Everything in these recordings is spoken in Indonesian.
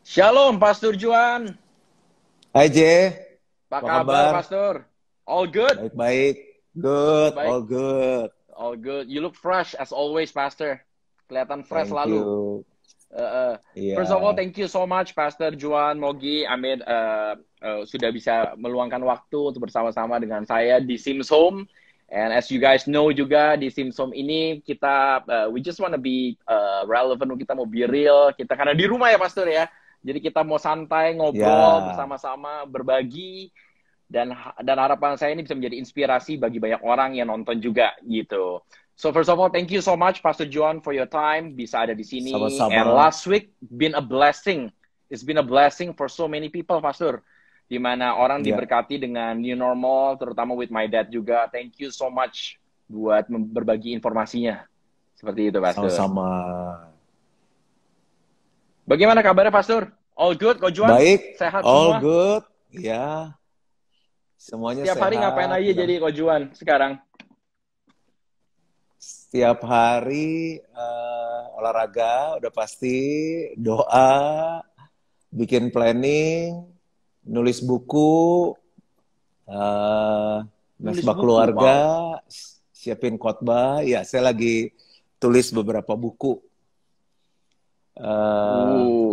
Shalom, Pastor Juan. Hai J, Apa apa kabar, kabar? Pastor? All good? Baik-baik. Good, Baik. all good. All good. You look fresh as always, Pastor. Kelihatan fresh Thank selalu. you. Uh, uh. First of all, Iya, thank you so much, Pastor Juan Mogi. Amin. Sudah bisa meluangkan waktu untuk bersama-sama dengan saya di Sims Home. And as you guys know juga di Sims Home ini kita we just wanna be relevant, kita mau be real. Kita karena di rumah ya, Pastor ya. Jadi kita mau santai ngobrol ya, bersama-sama, berbagi dan harapan saya ini bisa menjadi inspirasi bagi banyak orang yang nonton juga gitu. So first of all, thank you so much Pastor John for your time bisa ada di sini. And sama-sama. last week been a blessing. It's been a blessing for so many people, Pastor. Di mana orang Ya, diberkati dengan new normal, terutama with my dad juga. Thank you so much buat berbagi informasinya. Seperti itu, Pastor. sama-sama. Bagaimana kabarnya, Pastor? All good, Ko Juan? Baik, Sehat all semua? good. Ya, semuanya Setiap hari ngapain sehat. aja Udah jadi Ko Juan sekarang? setiap hari olahraga, udah pasti doa, bikin planning, nulis buku, eh Nulis mesbah buku, keluarga, wow. siapin khotbah. Ya, saya lagi tulis beberapa buku.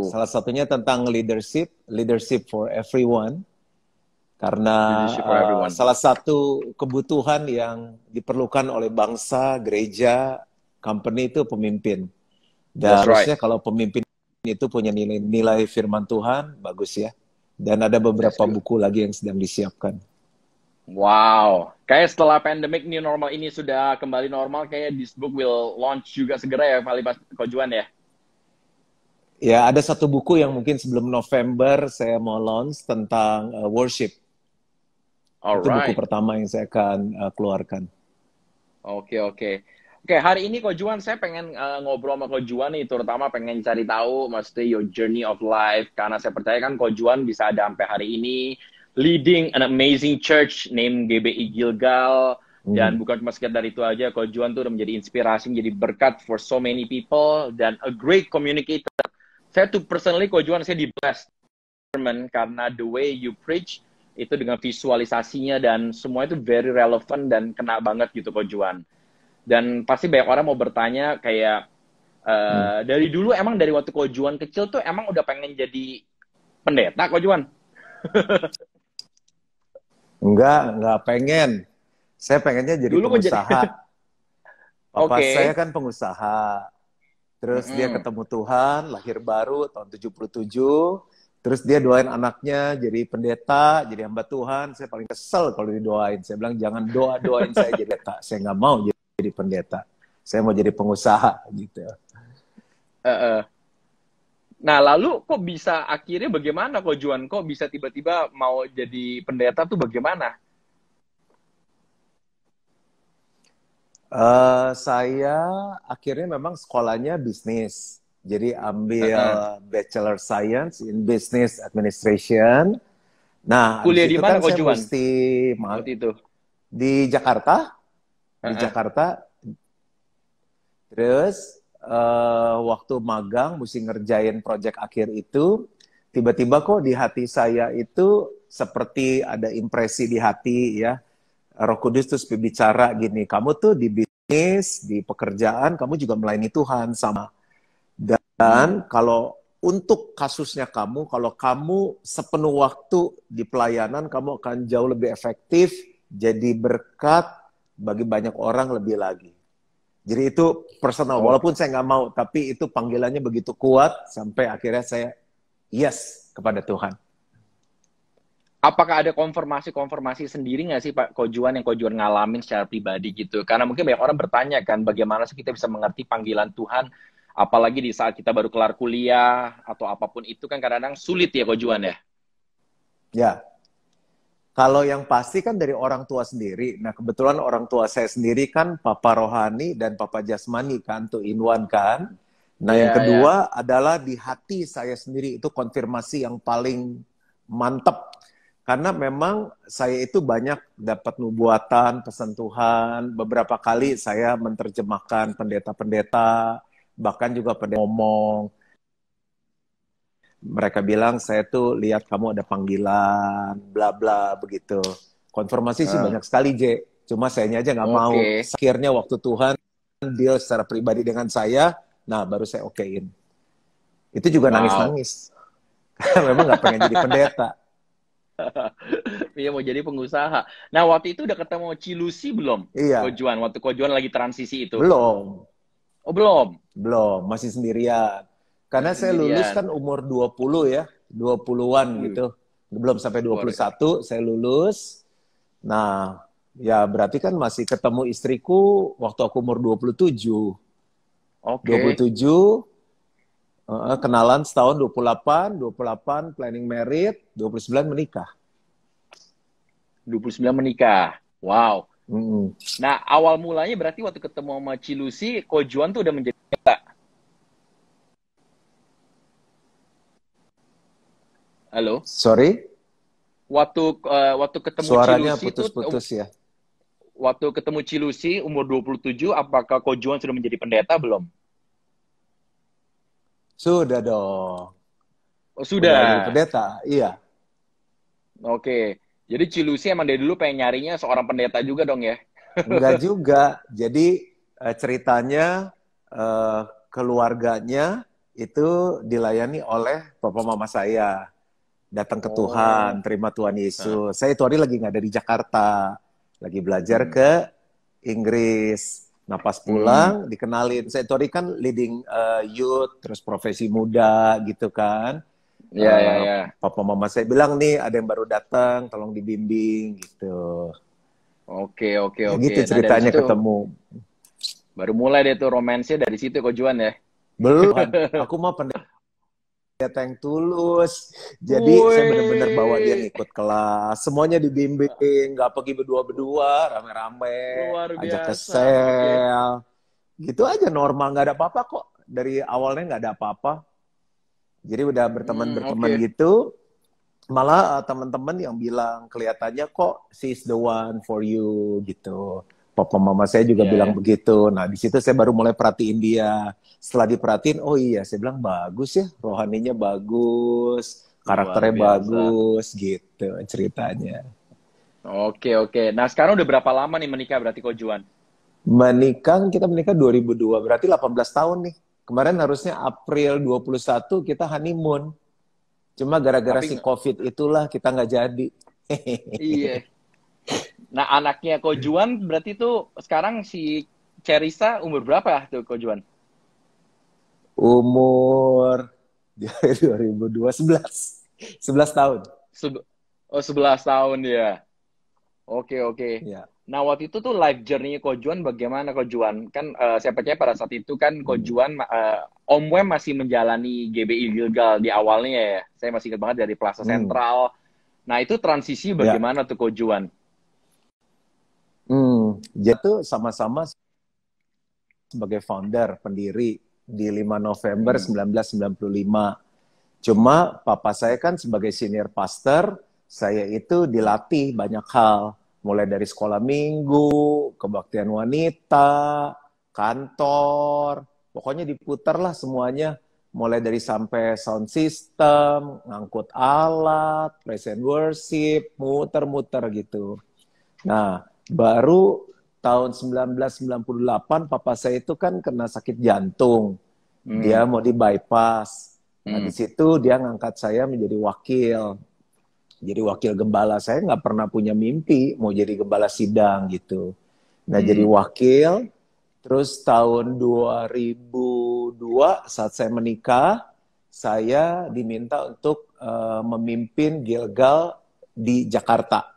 Salah satunya tentang leadership, leadership for everyone. Karena Leadership for everyone. salah satu kebutuhan yang diperlukan oleh bangsa, gereja, company itu pemimpin. Dan That's right. harusnya kalau pemimpin itu punya nilai firman Tuhan, bagus ya. Dan ada That's beberapa good. buku lagi yang sedang disiapkan. Wow. Kayak setelah pandemic new normal ini sudah kembali normal, kayak this book will launch juga segera ya, kali Pak Kojuan ya. Ya, ada satu buku yang mungkin sebelum November saya mau launch tentang worship. Itu buku Alright. pertama yang saya akan keluarkan. Oke, oke. Oke, hari ini Kojuan saya pengen ngobrol sama Kojuan nih, terutama pengen cari tahu maksudnya your journey of life, karena saya percaya kan Kojuan bisa ada sampai hari ini leading an amazing church named GBI Gilgal. Dan bukan cuma sekedar itu aja, Kojuan tuh udah menjadi inspirasi, menjadi berkat for so many people, dan a great communicator. Saya tuh personally, Kojuan, saya di blessed karena the way you preach, itu dengan visualisasinya dan semua itu very relevant dan kena banget gitu, Kojuan. Dan pasti banyak orang mau bertanya kayak, dari dulu emang dari waktu Kojuan kecil tuh emang udah pengen jadi pendeta, Kojuan? Enggak pengen. Saya pengennya jadi Dulu mau jadi... pengusaha. Papa saya Oke. kan pengusaha. Terus dia Mm-mm. ketemu Tuhan, lahir baru tahun 77. Terus dia doain anaknya jadi pendeta, jadi hamba Tuhan. Saya paling kesel kalau didoain. Saya bilang, jangan doain saya jadi pendeta. Saya nggak mau jadi pendeta. Saya mau jadi pengusaha gitu. Nah, lalu kok bisa akhirnya bagaimana, Kojuan? Kok bisa tiba-tiba mau jadi pendeta tuh bagaimana? Saya akhirnya memang sekolahnya bisnis. Jadi ambil Uh-uh. Bachelor Science in Business Administration. Nah, habis Kuliah di itu mana, kan saya Kojuan? mesti Waktu itu. di Jakarta, di Uh-uh. Jakarta. Terus waktu magang mesti ngerjain proyek akhir itu, tiba-tiba kok di hati saya itu seperti ada impresi di hati ya. Roh Kudus terus berbicara gini, kamu tuh di bisnis, di pekerjaan, kamu juga melayani Tuhan sama. Dan kalau untuk kasusnya kamu, kalau kamu sepenuh waktu di pelayanan, kamu akan jauh lebih efektif, jadi berkat bagi banyak orang lebih lagi. Jadi itu personal, Oh. walaupun saya nggak mau, tapi itu panggilannya begitu kuat, sampai akhirnya saya yes kepada Tuhan. Apakah ada konfirmasi sendiri nggak sih Pak Kojuan yang Kojuan ngalamin secara pribadi gitu? Karena mungkin banyak orang bertanya kan, bagaimana sih kita bisa mengerti panggilan Tuhan, apalagi di saat kita baru kelar kuliah atau apapun itu kan kadang-kadang sulit ya Kojuan ya. Ya, kalau yang pasti kan dari orang tua sendiri. Nah, kebetulan orang tua saya sendiri kan Papa Rohani dan Papa Jasmani kan, two in one kan. Nah, yang Iya, ya. kedua adalah di hati saya sendiri, itu konfirmasi yang paling mantap. Karena memang saya itu banyak dapat nubuatan, pesan Tuhan. Beberapa kali saya menerjemahkan pendeta-pendeta, bahkan juga pendeta ngomong. mereka bilang saya tuh lihat kamu ada panggilan, bla bla begitu. Konfirmasi sih banyak sekali, J. Cuma sayanya aja nggak mau. Oke. Akhirnya waktu Tuhan deal secara pribadi dengan saya, nah baru saya okein. Itu juga Wow. nangis-nangis. Memang nggak pengen jadi pendeta. Iya mau jadi pengusaha. Nah waktu itu udah ketemu Cilusi belum? Iya, Kojuan, waktu Kojuan lagi transisi itu. belum. Oh belum? Belum, masih sendirian. Karena Masih saya lulus sendirian. kan umur 20 ya, 20-an Wih, gitu. Belum sampai dua luar. puluh satu saya lulus. Nah, ya berarti kan masih ketemu istriku waktu aku umur 27. Oke. 27, kenalan setahun 28 planning married, 29 menikah. 29 menikah. Wow. Mm-mm. Nah awal mulanya berarti waktu ketemu sama Cilusi, Kojuan tuh udah menjadi pendeta. Halo? Sorry, Waktu ketemu suaranya Cilusi tuh putus-putus ya. waktu ketemu Cilusi umur 27, apakah Kojuan sudah menjadi pendeta belum? Sudah dong, Oh, udah jadi sudah. pendeta, iya. Oke. Jadi Cilusi emang dari dulu pengen nyarinya seorang pendeta juga dong ya? Enggak juga. Jadi ceritanya keluarganya itu dilayani oleh papa mama saya. Datang ke Tuhan, Oh. terima Tuhan Nah. Yesus. Saya itu hari lagi nggak ada di Jakarta, lagi belajar Hmm. ke Inggris. Nah pas Hmm. pulang dikenalin. Saya itu hari kan leading youth, terus profesi muda gitu kan. Ya, ya, ya. Papa mama saya bilang nih ada yang baru datang, tolong dibimbing gitu. Oke, oke, Ya oke. gitu Nah, dari ceritanya situ ketemu. baru mulai deh tuh romansnya dari situ Kojuan ya. Belum, aku mah pendeta yang tulus. Jadi saya benar-benar bawa dia Woi, ngikut kelas, semuanya dibimbing, nggak pergi berdua-berdua, rame-rame, luar ajak ke biasa. Oke. sel, gitu aja normal, nggak ada apa-apa kok. Dari awalnya nggak ada apa-apa. Jadi udah berteman-berteman Oke. gitu, malah teman-teman yang bilang kelihatannya kok she's the one for you gitu. Papa mama saya juga Ya, bilang ya. begitu. Nah, di situ saya baru mulai perhatiin dia. Setelah diperhatiin, oh iya, saya bilang bagus ya, rohaninya bagus, Luar karakternya biasa. bagus gitu ceritanya. Oke, oke. Nah, sekarang udah berapa lama nih menikah berarti Kojuan? Kita menikah 2002, berarti 18 tahun nih. Kemarin harusnya April 21 kita honeymoon. Cuma gara-gara Tapi si COVID itulah kita nggak jadi. iya. Nah, anaknya Kojuan berarti tuh sekarang si Cherisa umur berapa tuh Kojuan? Umur 2002, 11 tahun. Seb- oh, 11 tahun ya. Oke, oke. Ya. Nah, waktu itu tuh life journey Kojuan bagaimana Kojuan? Kan saya percaya pada saat itu kan Hmm. Kojuan Om Wem masih menjalani GBI Gilgal di awalnya ya. Saya masih ingat banget dari Plaza Hmm. Sentral. Nah, itu transisi Ya. bagaimana tuh Kojuan? Jadi tuh sama-sama sebagai founder, pendiri di 5 November Hmm. 1995. Cuma papa saya kan sebagai senior pastor, saya itu dilatih banyak hal. Mulai dari sekolah minggu, kebaktian wanita, kantor, pokoknya diputar lah semuanya. Mulai dari sampai sound system, ngangkut alat, praise and worship, muter-muter gitu. Nah, baru tahun 1998 papa saya itu kan kena sakit jantung. Hmm. Dia mau di bypass. Nah, di Hmm. situ dia ngangkat saya menjadi wakil. Jadi wakil gembala. Saya nggak pernah punya mimpi mau jadi gembala sidang gitu. Nah, jadi Hmm. wakil. Terus tahun 2002 saat saya menikah, saya diminta untuk memimpin Gilgal di Jakarta.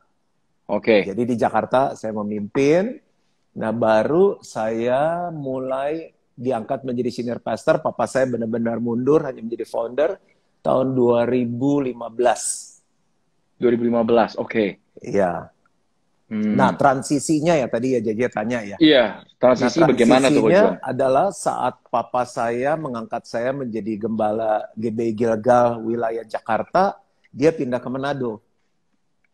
Oke. Jadi di Jakarta saya memimpin. Nah, baru saya mulai diangkat menjadi senior pastor. Papa saya benar-benar mundur hanya menjadi founder tahun 2015. 2015. Oke. Iya. Nah, Hmm. transisinya ya tadi ya Jaja tanya ya. Iya, Nah, transisi bagaimana tuh Kojuan? transisinya adalah saat papa saya mengangkat saya menjadi gembala GBI Gilgal wilayah Jakarta, dia pindah ke Manado.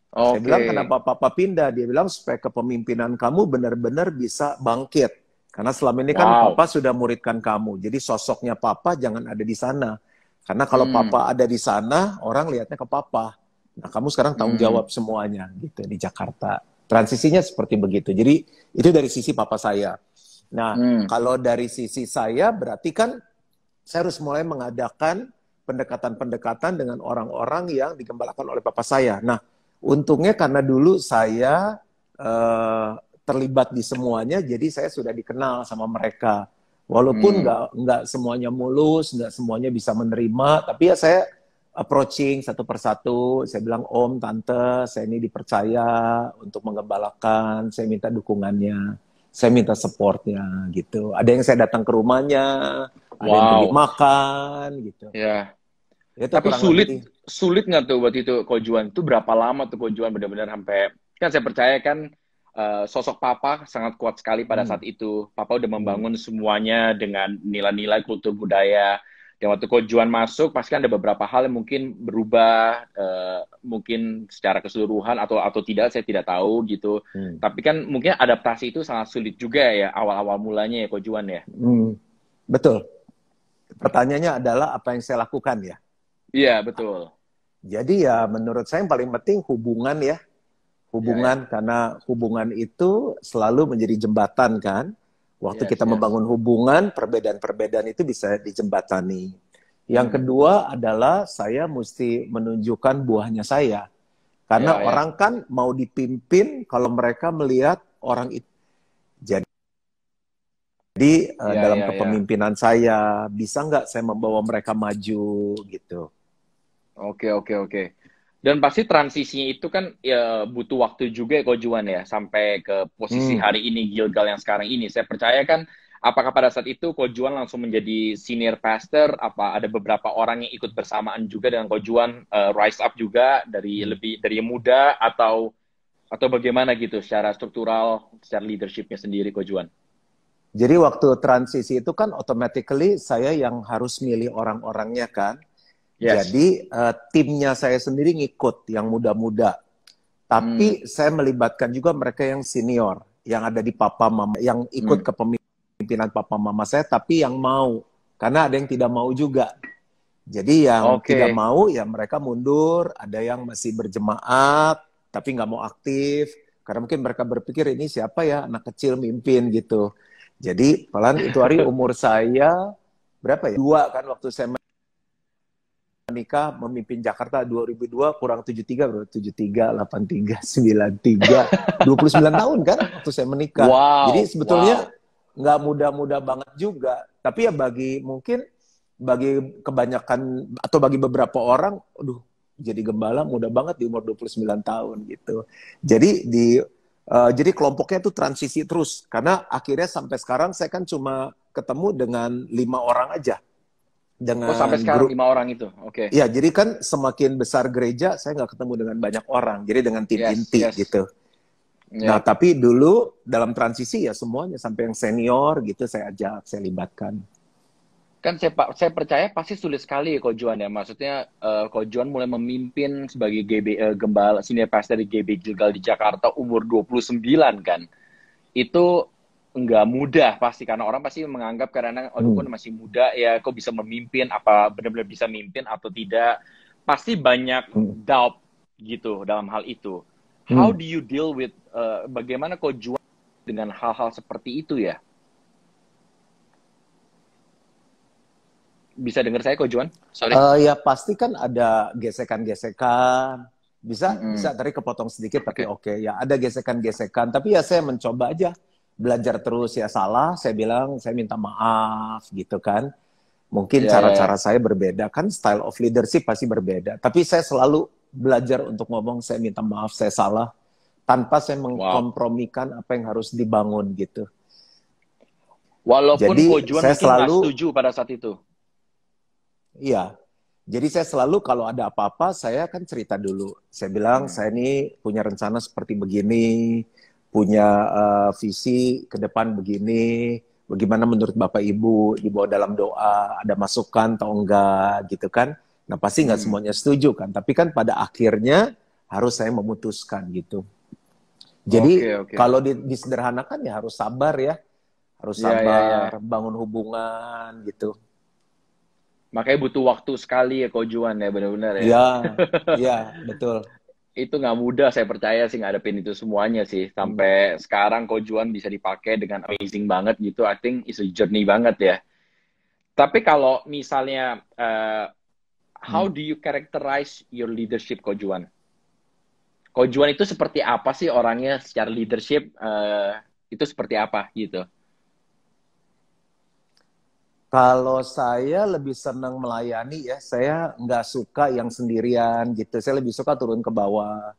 Saya Oke. bilang, kenapa papa pindah? Dia bilang, supaya kepemimpinan kamu benar-benar bisa bangkit. Karena selama ini kan Wow. papa sudah muridkan kamu. Jadi sosoknya papa jangan ada di sana. Karena kalau papa ada di sana, orang lihatnya ke papa. Nah, kamu sekarang tanggung jawab semuanya gitu di Jakarta. Transisinya seperti begitu. Jadi itu dari sisi papa saya. Nah, kalau dari sisi saya berarti kan saya harus mulai mengadakan pendekatan-pendekatan dengan orang-orang yang digembalakan oleh papa saya. Nah, untungnya karena dulu saya eh, terlibat di semuanya, jadi saya sudah dikenal sama mereka. Walaupun nggak semuanya mulus, nggak semuanya bisa menerima, tapi ya saya approaching satu persatu. Saya bilang, Om, Tante, saya ini dipercaya untuk menggembalakan, saya minta dukungannya, saya minta supportnya gitu. Ada yang saya datang ke rumahnya, ada yang pergi Wow. makan gitu. Ya. Itu Tapi kurang lebih. sulit nggak tuh waktu itu Ko Juan? Itu berapa lama tuh Ko Juan benar-benar sampai, kan saya percaya kan sosok Papa sangat kuat sekali pada Hmm, saat itu. Papa udah hmm, membangun semuanya dengan nilai-nilai kultur budaya. Dan waktu Ko Juan masuk, pasti kan ada beberapa hal yang mungkin berubah, mungkin secara keseluruhan atau tidak, saya tidak tahu gitu. hmm, Tapi kan mungkin adaptasi itu sangat sulit juga ya awal-awal mulanya ya Ko Juan ya. hmm. Betul. Pertanyaannya adalah apa yang saya lakukan ya. Iya betul. Jadi ya menurut saya yang paling penting hubungan ya. Ya ya. Hubungan, karena hubungan itu selalu menjadi jembatan kan. Waktu Yes kita yes. membangun hubungan, perbedaan-perbedaan itu bisa dijembatani. Yang Hmm. kedua adalah saya mesti menunjukkan buahnya saya. Karena Ya ya. orang kan mau dipimpin kalau mereka melihat orang itu. Jadi Ya dalam ya ya. kepemimpinan saya, bisa nggak saya membawa mereka maju gitu. Oke, oke, oke. Dan pasti transisinya itu kan ya butuh waktu juga ya Ko Juan ya sampai ke posisi Hmm. hari ini Gilgal yang sekarang ini. Saya percaya kan apakah pada saat itu Ko Juan langsung menjadi senior pastor, apa ada beberapa orang yang ikut bersamaan juga dengan Ko Juan rise up juga dari Hmm. lebih dari yang muda atau bagaimana gitu secara struktural, secara leadershipnya sendiri Ko Juan. Jadi waktu transisi itu kan automatically saya yang harus milih orang-orangnya kan. Yes. Jadi timnya saya sendiri ngikut yang muda-muda. Hmm. Tapi saya melibatkan juga mereka yang senior, yang ada di papa mama, yang ikut Hmm. kepemimpinan papa mama saya, tapi yang mau. Karena ada yang tidak mau juga. Jadi yang tidak Oke. mau ya mereka mundur, ada yang masih berjemaat tapi nggak mau aktif karena mungkin mereka berpikir ini siapa ya anak kecil mimpin gitu. Jadi pelan itu hari umur saya berapa ya? Dua kan waktu saya menikah memimpin Jakarta 2002 kurang 73 berapa? 73, 83, 93, 29 tahun kan waktu saya menikah. Jadi Wow, sebetulnya wow. nggak muda-muda banget juga. Tapi ya bagi mungkin bagi kebanyakan atau bagi beberapa orang, aduh jadi gembala muda banget di umur 29 tahun gitu. Jadi kelompoknya tuh transisi terus karena akhirnya sampai sekarang saya kan cuma ketemu dengan 5 orang aja Oh, sampai dengan sekarang grup. 5 orang itu. Oke. Ya, jadi kan semakin besar gereja, saya nggak ketemu dengan banyak orang. Jadi dengan tim Yes, inti yes. gitu. Nah, Ya. tapi dulu dalam transisi ya semuanya sampai yang senior gitu saya ajak, saya libatkan. Kan saya percaya pasti sulit sekali ya Ko Juan ya. Maksudnya Ko Juan mulai memimpin sebagai gembala senior pastor di GB Gilgal di Jakarta umur 29 kan. Itu nggak mudah pasti karena orang pasti menganggap karena aduh Hmm. kok masih muda ya kok bisa memimpin, apa benar-benar bisa memimpin atau tidak. Pasti banyak Hmm. doubt gitu dalam hal itu. How Hmm. do you deal with bagaimana Ko Juan dengan hal-hal seperti itu ya? Bisa dengar saya Ko Juan? Sorry. Ya pasti kan ada gesekan-gesekan. Bisa Mm-mm. bisa tadi kepotong sedikit tapi Oke. oke ya ada gesekan-gesekan. Tapi ya saya mencoba aja belajar terus ya salah. Saya bilang saya minta maaf gitu kan. Mungkin Ya, ya, cara-cara ya. saya berbeda kan style of leadership pasti berbeda. Tapi saya selalu belajar untuk ngomong saya minta maaf saya salah tanpa saya Wow. mengkompromikan apa yang harus dibangun gitu. Walaupun Ko Jadi Juan saya mungkin nggak selalu setuju pada saat itu. iya. Jadi saya selalu kalau ada apa-apa saya kan cerita dulu. Saya bilang Hmm. saya ini punya rencana seperti begini, punya visi ke depan begini. Bagaimana menurut Bapak Ibu dibawa dalam doa, ada masukan atau enggak gitu kan. Nah pasti nggak Hmm. semuanya setuju kan, tapi kan pada akhirnya harus saya memutuskan gitu. Oke, Jadi oke. kalau disederhanakan ya harus sabar ya, harus Ya, ya, sabar, ya. bangun hubungan gitu. Makanya butuh waktu sekali ya Coach Juan ya, benar-benar ya. Iya, iya, betul. Itu nggak mudah, saya percaya sih ngadepin itu semuanya sih. Hmm. Sampai sekarang Coach Juan bisa dipakai dengan amazing banget gitu. I think it's a journey banget ya. Tapi kalau misalnya, how Hmm. do you characterize your leadership, Coach Juan? Coach Juan itu seperti apa sih orangnya secara leadership? Itu seperti apa gitu? Kalau saya lebih senang melayani ya, saya nggak suka yang sendirian gitu. Saya lebih suka turun ke bawah.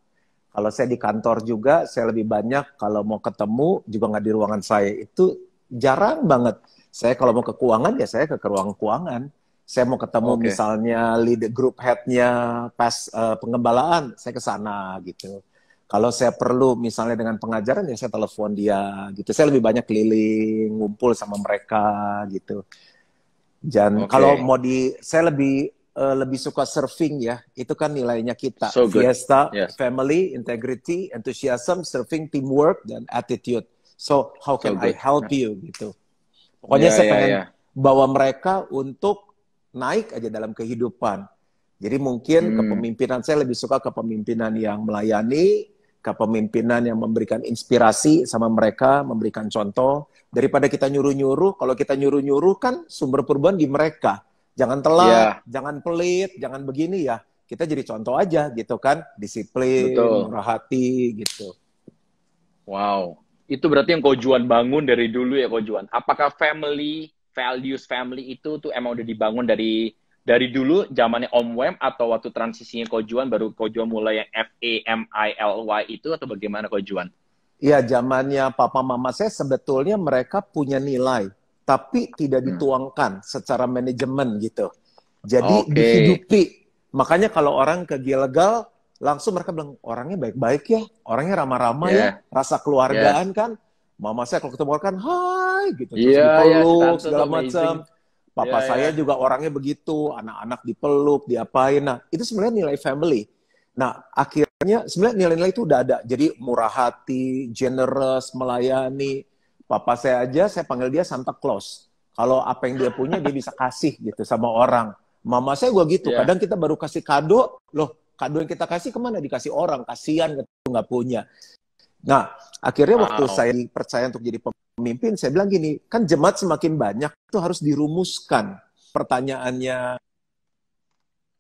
Kalau saya di kantor juga, saya lebih banyak kalau mau ketemu juga nggak di ruangan saya. Itu jarang banget. Saya kalau mau ke keuangan ya saya ke ruang keuangan. Saya mau ketemu Oke. misalnya lead group head-nya pas pengembalaan, saya ke sana gitu. Kalau saya perlu misalnya dengan pengajaran ya saya telepon dia gitu. Saya lebih banyak keliling, ngumpul sama mereka gitu. Dan kalau Oke. mau saya lebih suka surfing ya. Itu kan nilainya kita. So good. Fiesta, Yes. family, integrity, enthusiasm, surfing, teamwork, dan attitude. So, how So can I good. help you gitu. Pokoknya Ya, saya ya, pengen ya. bawa mereka untuk naik aja dalam kehidupan. Jadi mungkin Hmm. kepemimpinan saya lebih suka kepemimpinan yang melayani, kepemimpinan yang memberikan inspirasi sama mereka, memberikan contoh. Daripada kita nyuruh-nyuruh, kalau kita nyuruh-nyuruh kan sumber perubahan di mereka. Jangan telat, Ya, jangan pelit, jangan begini ya. Kita jadi contoh aja gitu kan, disiplin, betul. murah hati gitu. Wow. Itu berarti yang Coach Juan bangun dari dulu ya, Coach Juan. Apakah family, values family itu tuh emang udah dibangun dari dulu zamannya Om Wem, atau waktu transisinya Coach Juan baru Coach Juan mulai yang FAMILY itu, atau bagaimana Coach Juan? Ya, zamannya papa mama saya sebetulnya mereka punya nilai, tapi tidak Hmm. dituangkan secara manajemen gitu. Jadi Oke. dihidupi. Makanya kalau orang ke Gilgal, langsung mereka bilang, orangnya baik-baik ya, orangnya ramah-ramah ya, Ya, rasa ya. keluargaan kan. Mama saya kalau ketemu orang kan, hai gitu, terus Iya, ya, si dipeluk, Tante tuh segala amazing. macam. Ya, Papa ya. saya juga orangnya begitu, anak-anak dipeluk, diapain. Nah, itu sebenarnya nilai family. Nah, akhirnya sebenarnya nilai-nilai itu udah ada. Jadi murah hati, generous, melayani. Papa saya aja, saya panggil dia Santa Claus. Kalau apa yang dia punya, dia bisa kasih gitu sama orang. Mama saya gue gitu. Ya, Kadang kita baru kasih kado, loh kado yang kita kasih kemana? Dikasih orang, kasihan nggak punya. Nah, akhirnya waktu wow. saya dipercaya untuk jadi pemimpin, saya bilang gini, kan jemaat semakin banyak, itu harus dirumuskan. Pertanyaannya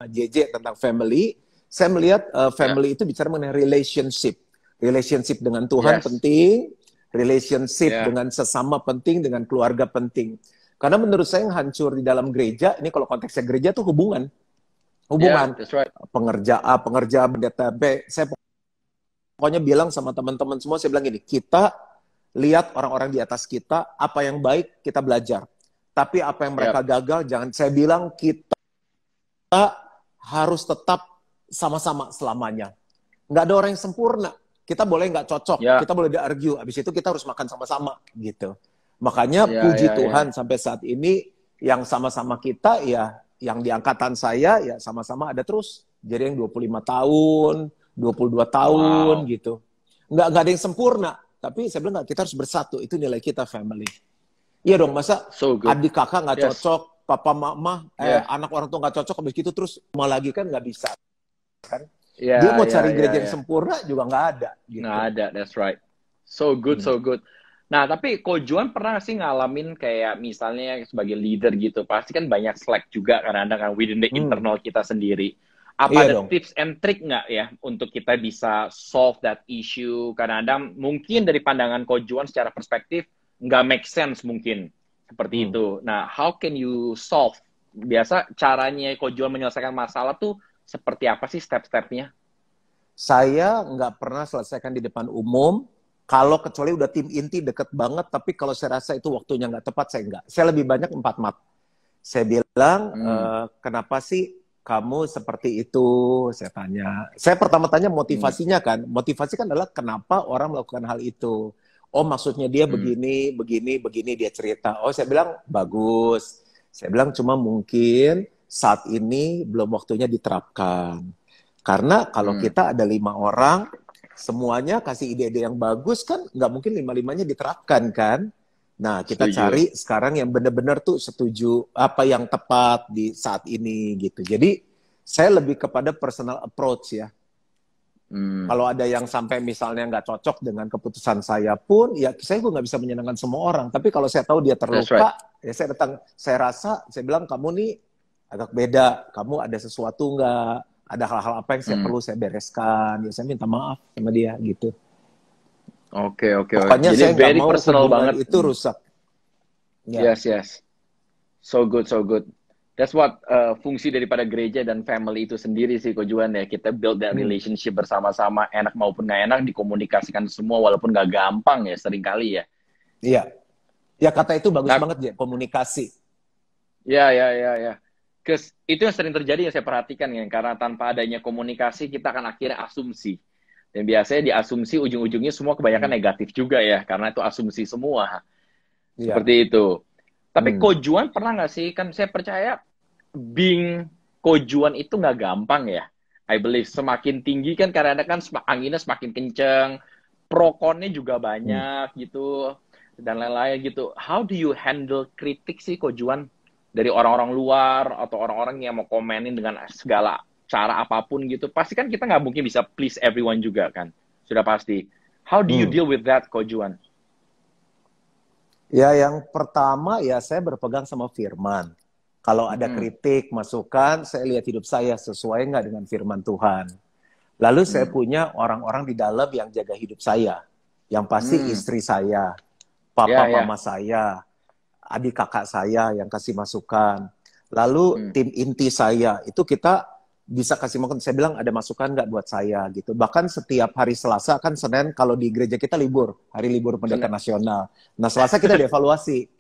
JJ tentang family, saya melihat Ya, family itu bicara mengenai relationship. Relationship dengan Tuhan yes. penting, relationship Ya, dengan sesama penting, dengan keluarga penting. Karena menurut saya yang hancur di dalam gereja, ini kalau konteksnya gereja tuh hubungan. ya, Hubungan that's right. pengerja A, pengerja pendeta B. Saya pokoknya bilang sama teman-teman semua, saya bilang gini, kita lihat orang-orang di atas kita, apa yang baik kita belajar. Tapi apa yang mereka Ya, gagal, jangan saya bilang kita harus tetap sama-sama selamanya. Nggak ada orang yang sempurna. Kita boleh nggak cocok, ya, kita boleh di-argue. Habis itu kita harus makan sama-sama gitu. Makanya ya, puji ya, Tuhan ya. sampai saat ini yang sama-sama kita ya yang di angkatan saya ya sama-sama ada terus. Jadi yang 25 tahun, 22 tahun Wow. gitu. Nggak ada yang sempurna. Tapi saya bilang nggak, kita harus bersatu. Itu nilai kita family. Iya dong, masa So good. adik kakak nggak Yes. cocok, papa mama, Ya, anak orang tua nggak cocok, habis gitu terus mau lagi kan nggak bisa kan? Dia ya, mau ya, cari ya, gereja yang ya. sempurna juga nggak ada Nggak gitu. ada, that's right. So good, Hmm. so good. Nah, tapi Ko Juan pernah sih ngalamin kayak misalnya sebagai leader gitu, pasti kan banyak slack juga kadang-kadang kan within the Hmm. internal kita sendiri. Apa Iya ada dong. tips and trick nggak ya untuk kita bisa solve that issue? Kadang-kadang mungkin dari pandangan Ko Juan secara perspektif nggak make sense mungkin seperti Hmm. itu. Nah, how can you solve? Biasa caranya Ko Juan menyelesaikan masalah tuh seperti apa sih step-stepnya? Saya nggak pernah selesaikan di depan umum. Kalau kecuali udah tim inti deket banget, tapi kalau saya rasa itu waktunya nggak tepat, saya nggak. Saya lebih banyak 4 mat. Saya bilang, Hmm, kenapa sih kamu seperti itu? Saya tanya. Saya pertama tanya hmm, motivasinya kan. Motivasi kan adalah kenapa orang melakukan hal itu. Oh maksudnya dia hmm, begini, begini, begini, dia cerita. Oh saya bilang, bagus. Saya bilang cuma mungkin saat ini belum waktunya diterapkan. Karena kalau hmm. kita ada 5 orang, semuanya kasih ide-ide yang bagus kan, nggak mungkin 5-5-nya diterapkan kan. Nah, kita Setuju. cari sekarang yang benar-benar tuh setuju apa yang tepat di saat ini gitu. Jadi saya lebih kepada personal approach ya. Hmm, Kalau ada yang sampai misalnya nggak cocok dengan keputusan saya pun, ya saya pun nggak bisa menyenangkan semua orang. Tapi kalau saya tahu dia that's right. terluka, ya saya datang, saya rasa, saya bilang kamu nih agak beda, kamu ada sesuatu nggak, ada hal-hal apa yang saya Hmm. perlu saya bereskan, ya saya minta maaf sama dia gitu. Oke, oke, oke. Pokoknya Jadi saya nggak very mau personal hubungan banget. itu Hmm. rusak. Ya, Yes, yes. So good, so good. That's what fungsi daripada gereja dan family itu sendiri sih, Ko Juan ya. Kita build that hmm. relationship bersama-sama, enak maupun nggak enak, dikomunikasikan semua, walaupun nggak gampang ya, seringkali ya. Iya. Ya kata itu bagus Nah, banget ya, komunikasi. ya, ya, ya, ya. Itu yang sering terjadi yang saya perhatikan ya, karena tanpa adanya komunikasi, kita akan akhirnya asumsi. Dan biasanya di asumsi ujung-ujungnya semua kebanyakan Hmm. negatif juga ya, karena itu asumsi semua. Iya. Seperti itu. Tapi Hmm. Kojuan pernah nggak sih? Kan saya percaya being Kojuan itu nggak gampang ya. I believe semakin tinggi kan karena kan anginnya semakin kenceng, pro konnya juga Hmm. banyak gitu dan lain-lain gitu. How do you handle kritik sih Kojuan dari orang-orang luar atau orang-orang yang mau komenin dengan segala cara apapun gitu? Pasti kan kita nggak mungkin bisa please everyone juga kan. Sudah pasti. How do you Hmm. deal with that Kojuan? Ya, yang pertama ya saya berpegang sama firman. Kalau ada Hmm. kritik, masukan, saya lihat hidup saya sesuai nggak dengan firman Tuhan. Lalu saya Hmm. punya orang-orang di dalam yang jaga hidup saya. Yang pasti Hmm. istri saya, Ya, papa mama ya. saya, adik kakak saya yang kasih masukan. Lalu Hmm. tim inti saya, itu kita bisa kasih masukan. Saya bilang ada masukan nggak buat saya gitu. Bahkan setiap hari Selasa kan Senin kalau di gereja kita libur, hari libur Pendeta Nasional. Nah Selasa kita dievaluasi.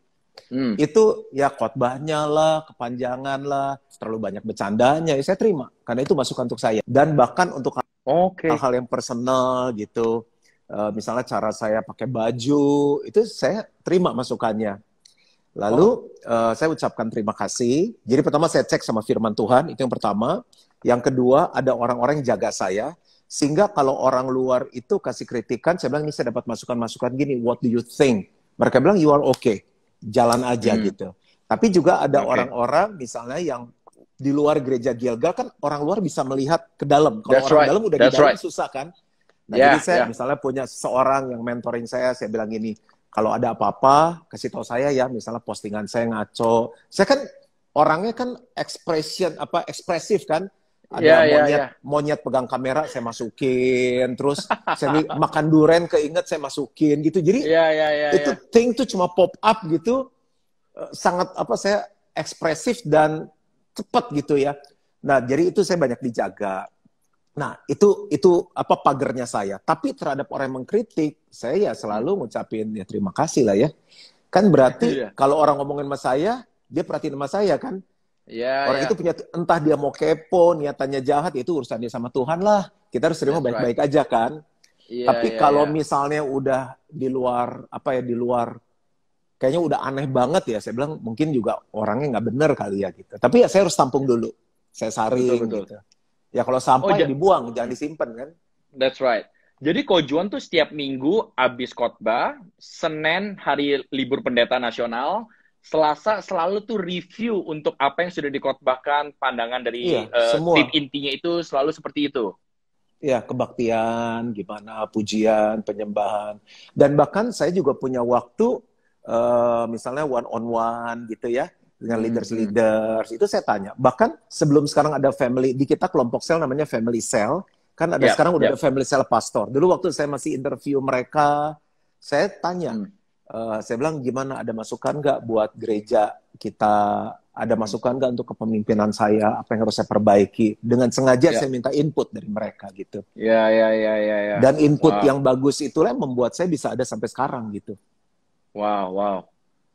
Hmm. Itu ya khotbahnya lah, kepanjangan lah, terlalu banyak bercandanya, ya saya terima. Karena itu masukan untuk saya. Dan bahkan untuk Oke. hal-hal yang personal gitu, misalnya cara saya pakai baju, itu saya terima masukannya. Oh, Lalu saya ucapkan terima kasih. Jadi pertama saya cek sama firman Tuhan, itu yang pertama. Yang kedua ada orang-orang yang jaga saya. Sehingga kalau orang luar itu kasih kritikan, saya bilang ini saya dapat masukan-masukan gini, what do you think? Mereka bilang you are okay, jalan aja hmm. gitu. Tapi juga ada Oke. orang-orang misalnya yang di luar gereja Gilgal kan orang luar bisa melihat ke dalam. Kalau That's orang right. dalam udah di That's dalam right. susah kan. Nah, jadi Ya, saya ya. misalnya punya seseorang yang mentoring saya bilang gini, kalau ada apa-apa, kasih tahu saya ya, misalnya postingan saya ngaco. Saya kan orangnya kan ekspresif kan. Ada Ya, ya, monyet ya. monyet pegang kamera saya masukin, terus saya makan duren keinget saya masukin gitu. Jadi Ya, ya, ya, itu ya. thing tuh cuma pop up gitu, sangat saya ekspresif dan cepat gitu ya. Nah, jadi itu saya banyak dijaga. Nah, itu apa pagernya saya. Tapi terhadap orang yang mengkritik, saya ya Hmm. selalu ngucapin ya terima kasih lah ya. Kan berarti Ya. kalau orang ngomongin sama saya, dia perhatiin sama saya kan. Ya, Orang itu ya. punya entah dia mau kepo, niatannya jahat, itu urusan dia sama Tuhan lah. Kita harus terima That's right. baik-baik aja kan. Iya, Tapi iya, kalau iya. misalnya udah di luar di luar kayaknya udah aneh banget ya. Saya bilang mungkin juga orangnya nggak bener kali ya gitu. Tapi ya saya harus tampung dulu. Saya Betul, saring betul. gitu. Ya kalau Oh, sampah ya dibuang, jangan disimpan kan. that's right. Jadi Kojuan tuh setiap minggu habis khotbah, Senin hari libur pendeta nasional, Selasa selalu tuh review untuk apa yang sudah dikhotbahkan, pandangan Iya, dari semua. tim intinya itu selalu seperti itu. Ya, kebaktian, gimana, pujian, penyembahan. Dan bahkan saya juga punya waktu, misalnya one on one gitu ya, dengan Hmm, hmm. leaders-leaders. Itu saya tanya. Bahkan sebelum sekarang ada family, di kita kelompok sel namanya family cell, kan ada Yap, sekarang udah ada yap. family cell pastor. Dulu waktu saya masih interview mereka, saya tanya, Hmm, saya bilang gimana, ada masukan nggak buat gereja kita, ada hmm. masukan nggak untuk kepemimpinan saya, apa yang harus saya perbaiki. Dengan sengaja Ya, saya minta input dari mereka gitu. ya, ya, ya, ya, ya. Dan input Wow, yang bagus itulah yang membuat saya bisa ada sampai sekarang gitu. wow, wow.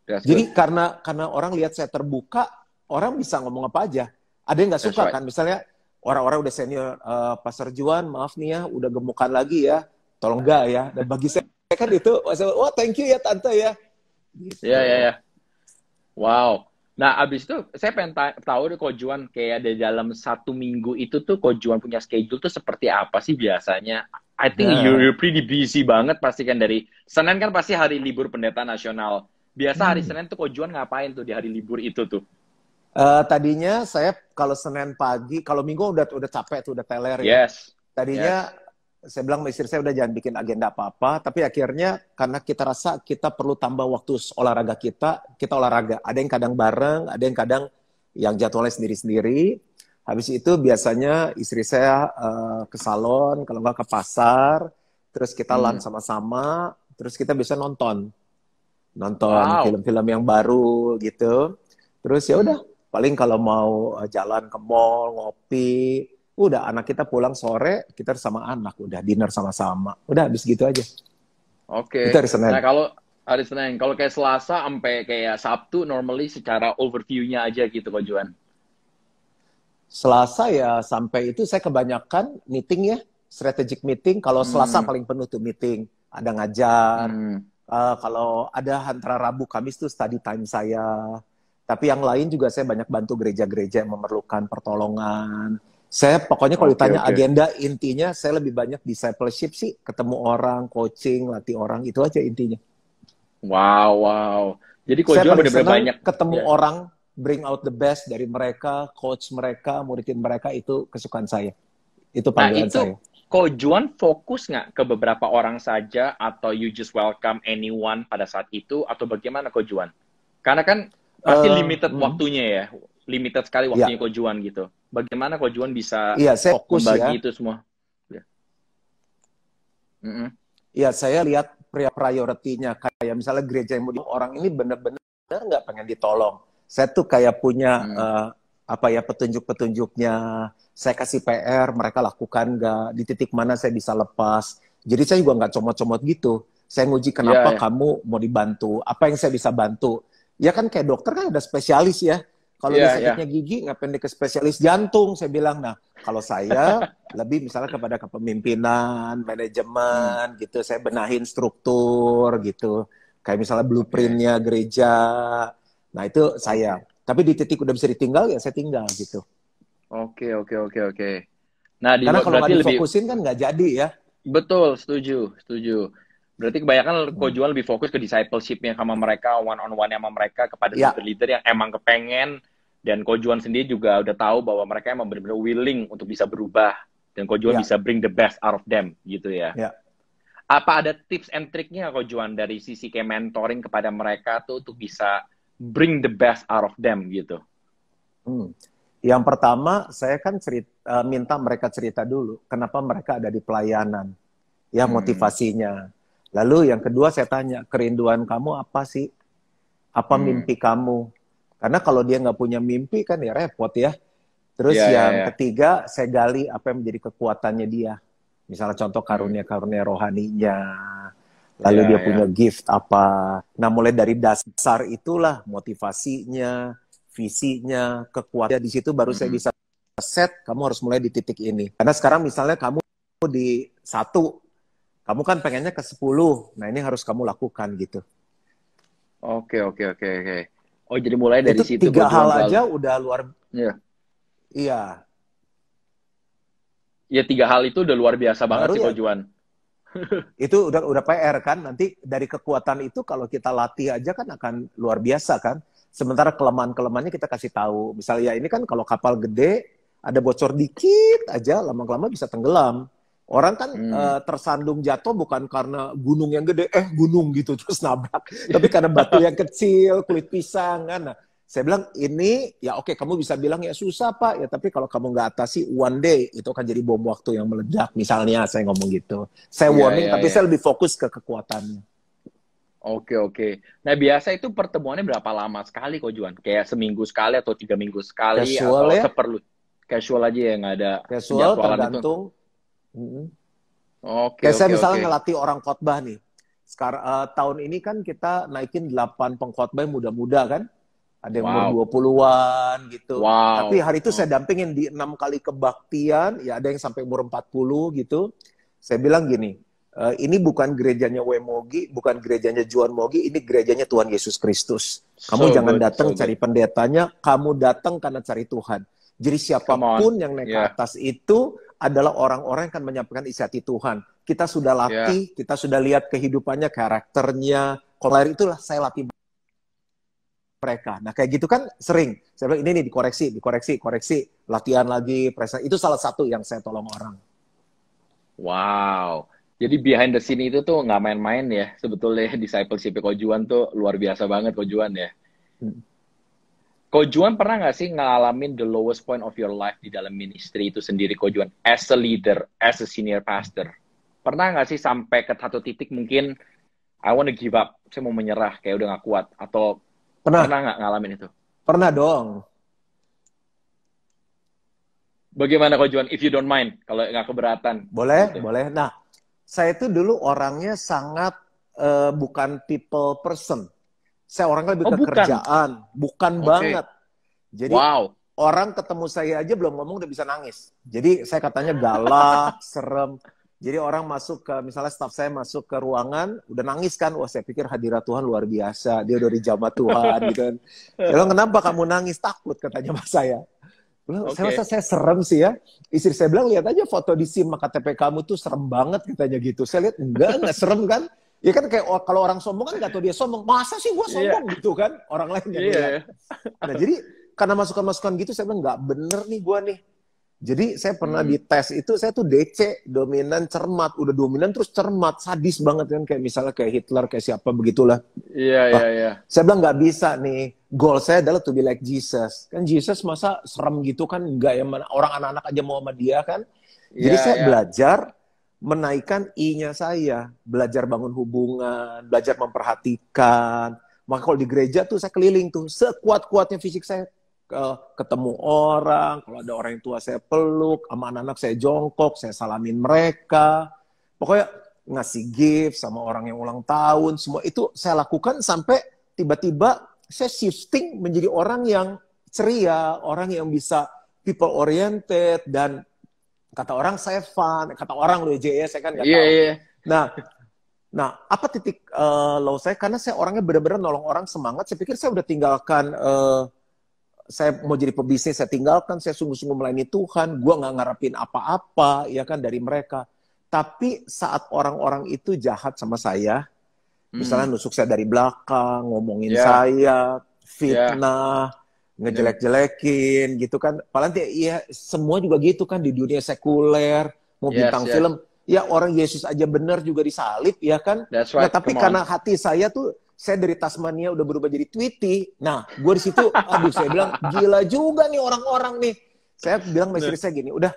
That's good. Jadi karena orang lihat saya terbuka, orang bisa ngomong apa aja. Ada yang nggak That's suka right. kan, misalnya orang-orang udah senior, Pastor Juan, maaf nih ya, udah gemukan lagi ya, tolong enggak ya. Dan bagi saya kan itu, wah thank you ya tante ya. Ya, ya, Gitu. ya. Wow. Nah, abis itu saya pengen tahu deh Kojuan kayak di dalam 1 minggu itu tuh Kojuan punya schedule tuh seperti apa sih biasanya? I think Nah, you're pretty busy banget pasti kan dari Senin kan pasti hari libur pendeta nasional. Biasa hari Senin tuh Ko Juan ngapain tuh di hari libur itu tuh? Tadinya saya kalau Senin pagi, kalau Minggu udah capek tuh, udah teler ya. Yes. Tadinya saya bilang sama istri saya udah jangan bikin agenda apa-apa, tapi akhirnya karena kita rasa kita perlu tambah waktu olahraga kita olahraga. Ada yang kadang bareng, ada yang kadang yang jadwalnya sendiri-sendiri. Habis itu biasanya istri saya ke salon, kalau nggak ke pasar, terus kita lunch sama-sama, terus kita bisa nonton Wow. film-film yang baru gitu. Terus ya udah, paling kalau mau jalan ke mall, ngopi, udah anak kita pulang sore, kita sama anak, udah dinner sama-sama. Udah habis gitu aja. Itu Oke. hari Nah, Senin. kalau hari Senin, kalau kayak Selasa sampai kayak Sabtu, normally secara overview-nya aja gitu, Ko Juan. Selasa ya sampai itu saya kebanyakan meeting ya, strategic meeting. Kalau Selasa Hmm. paling penuh tuh meeting, ada ngajar. Hmm. Kalau ada antara Rabu Kamis tuh study time saya. Tapi yang lain juga saya banyak bantu gereja-gereja yang memerlukan pertolongan. Saya pokoknya kalau Oke, ditanya oke. agenda intinya saya lebih banyak discipleship sih, ketemu orang, coaching, latih orang, itu aja intinya. Wow, wow. Jadi Ko Saya Juan paling bener-bener senang banyak. ketemu Ya. orang, bring out the best dari mereka, coach mereka, muridin mereka, itu kesukaan saya. Itu Nah, panggilan itu saya. Ko Juan fokus nggak ke beberapa orang saja atau you just welcome anyone pada saat itu atau bagaimana Ko Juan? Karena kan pasti Eh, limited waktunya ya. Limited sekali waktunya ya, Ko Juan gitu. Bagaimana Ko Juan bisa iya saya fokus ya. membagi itu semua? Ya. Mm-mm. Iya, saya lihat prioritinya. Kayak misalnya gereja yang mau orang ini benar-benar nggak pengen ditolong. Saya tuh kayak punya Mm. apa ya, petunjuk-petunjuknya. Saya kasih PR, mereka lakukan nggak. Di titik mana saya bisa lepas. Jadi saya juga nggak comot-comot gitu. Saya nguji Iya, kenapa ya. kamu mau dibantu. Apa yang saya bisa bantu. Ya kan kayak dokter kan ada spesialis ya. Kalau dia Iya, iya. sakitnya gigi, ngapain dia ke spesialis jantung? Saya bilang, nah kalau saya lebih misalnya kepada kepemimpinan, Hmm. manajemen gitu, saya benahin struktur gitu, kayak misalnya Oke, blueprintnya gereja. Nah itu saya. oke. Tapi di titik udah bisa ditinggal ya saya tinggal gitu. Oke, oke, oke, oke. Nah, Karena kalau berarti nggak lebih difokusin kan nggak jadi ya. betul, setuju, setuju. Berarti kebanyakan Ko Hmm. Juan lebih fokus ke discipleship-nya sama mereka, one on one sama mereka, kepada Ya, leader-leader yang emang kepengen, dan Ko Juan sendiri juga udah tahu bahwa mereka emang benar-benar willing untuk bisa berubah, dan Ko Juan ya, bisa bring the best out of them, gitu ya. ya. Apa ada tips and triknya Ko Juan dari sisi kayak mentoring kepada mereka tuh untuk bisa bring the best out of them gitu? Hmm. Yang pertama saya kan minta mereka cerita dulu kenapa mereka ada di pelayanan, ya Hmm, motivasinya. Lalu yang kedua saya tanya, kerinduan kamu apa sih? Apa hmm. mimpi kamu? Karena kalau dia nggak punya mimpi kan ya repot ya. Terus Ya, ya, yang ya. ketiga, saya gali apa yang menjadi kekuatannya dia. Misalnya contoh Hmm. karunia-karunia rohaninya. Lalu dia Ya, punya ya. gift apa. Nah mulai dari dasar itulah motivasinya, visinya, kekuatannya. Di situ baru saya Hmm. bisa set, kamu harus mulai di titik ini. Karena sekarang misalnya kamu di 1, kamu kan pengennya ke 10. Nah ini harus kamu lakukan gitu. Oke, oke, oke, oke. Oh, jadi mulai dari Itu situ Ko 3 hal Juan selalu. aja udah luar, Ya. iya. Ya, 3 hal itu udah luar biasa banget Baru sih Ko ya Juan. itu udah PR kan. Nanti dari kekuatan itu kalau kita latih aja kan akan luar biasa kan. Sementara kelemahan-kelemahannya kita kasih tahu. Misalnya ya ini kan kalau kapal gede ada bocor dikit aja lama-lama bisa tenggelam. Orang kan Hmm. tersandung jatuh bukan karena gunung yang gede, gunung gitu terus nabrak, tapi karena batu yang kecil, kulit pisang kan. Nah, saya bilang ini ya oke kamu bisa bilang ya susah Pak ya, tapi kalau kamu nggak atasi one day itu akan jadi bom waktu yang meledak. Misalnya saya ngomong gitu. Saya Iya, warning iya, tapi iya. saya lebih fokus ke kekuatannya. Oke, oke. Nah, biasa itu pertemuannya berapa lama sekali Ko Juan? Kayak seminggu sekali atau 3 minggu sekali Casual atau ya, seperlu casual aja ya, nggak ada casual penjadwalan itu? tergantung. Mm-mm. Oke, Kayak saya oke, misalnya oke. ngelatih orang khotbah nih. Sekarang tahun ini kan kita naikin 8 pengkhotbah yang muda-muda kan. Ada yang umur Wow. 20-an gitu. Tapi Wow. hari itu saya dampingin di 6 kali kebaktian, ya ada yang sampai umur 40 gitu. Saya bilang gini, ini bukan gerejanya Wemogi, bukan gerejanya Juan Mogi, ini gerejanya Tuhan Yesus Kristus. Kamu So jangan good, datang so cari good. pendetanya, kamu datang karena cari Tuhan. Jadi Come on. siapapun yang naik ke Ya, atas itu adalah orang-orang yang akan menyampaikan isi hati Tuhan. Kita sudah ya. latih, kita sudah lihat kehidupannya, karakternya. Kalau itulah saya latih mereka. Nah kayak gitu kan sering. Saya bilang ini nih dikoreksi, latihan lagi, presentasi. Itu salah satu yang saya tolong orang. Wow. Jadi behind the scene itu tuh nggak main-main ya. Sebetulnya discipleship Ko Juan tuh luar biasa banget Ko Juan ya. Hmm. Ko Juan pernah nggak sih ngalamin the lowest point of your life di dalam ministry itu sendiri Ko Juan? As a leader, as a senior pastor. Pernah nggak sih sampai ke satu titik mungkin I wanna give up, saya mau menyerah, kayak udah nggak kuat. Atau Pernah, pernah nggak ngalamin itu? pernah dong. Bagaimana Ko Juan? If you don't mind, kalau nggak keberatan. Boleh, Gitu. boleh. Nah, saya itu dulu orangnya sangat bukan people person. Saya orangnya lebih Oh ke bukan? kerjaan, bukan Oke. banget. Jadi Wow. orang ketemu saya aja belum ngomong udah bisa nangis. Jadi saya katanya galak, serem. Jadi orang masuk ke, misalnya staff saya masuk ke ruangan, udah nangis kan. Wah saya pikir hadirat Tuhan luar biasa. Dia udah dijamah Tuhan gitu kan. Saya bilang, kenapa kamu nangis? Takut katanya mas saya. Saya Oke. rasa saya serem sih ya. Istri saya bilang, lihat aja foto di SIM KTP kamu tuh serem banget katanya gitu. Saya lihat, enggak serem kan. Ya kan kayak kalau orang sombong kan nggak tahu dia sombong. Masa sih gue Iya. sombong gitu kan? Orang lain yang Iya. lihat. Nah jadi karena masukan-masukan gitu saya bilang nggak bener nih gue nih. Jadi saya pernah dites itu saya tuh DC, dominan cermat. Udah dominan terus cermat, sadis banget kan. Kayak misalnya kayak Hitler, kayak siapa begitulah. Iya, Wah, iya, iya. saya bilang nggak bisa nih. Goal saya adalah to be like Jesus. Kan Jesus masa serem gitu kan? Enggak ya, mana orang anak-anak aja mau sama dia kan? Jadi Iya, saya iya. belajar menaikkan I-nya saya. Belajar bangun hubungan, belajar memperhatikan. Maka kalau di gereja tuh saya keliling tuh. Sekuat-kuatnya fisik saya ketemu orang. Kalau ada orang yang tua saya peluk. Sama anak-anak saya jongkok, saya salamin mereka. Pokoknya ngasih gift sama orang yang ulang tahun. Semua itu saya lakukan sampai tiba-tiba saya shifting menjadi orang yang ceria, orang yang bisa people oriented, dan kata orang saya fun, kata orang loh ya saya kan nggak Iya, tahu. iya. Nah, apa titik low saya? Karena saya orangnya benar-benar nolong orang semangat. Saya pikir saya udah tinggalkan, saya mau jadi pebisnis, saya tinggalkan, saya sungguh-sungguh melayani Tuhan. Gue nggak ngarepin apa-apa, ya kan dari mereka. Tapi saat orang-orang itu jahat sama saya, misalnya nusuk saya dari belakang, ngomongin Iya, saya, iya. fitnah, ngejelek-jelekin gitu kan. Padahal ya semua juga gitu kan di dunia sekuler, mau Yes, bintang yes. film. Ya orang Yesus aja benar juga disalib ya kan. That's Nah right. tapi Come on. karena hati saya tuh, saya dari Tasmania udah berubah jadi Tweety. Nah gue di situ, aduh saya bilang gila juga nih orang-orang nih. Saya bilang sama istri saya gini, udah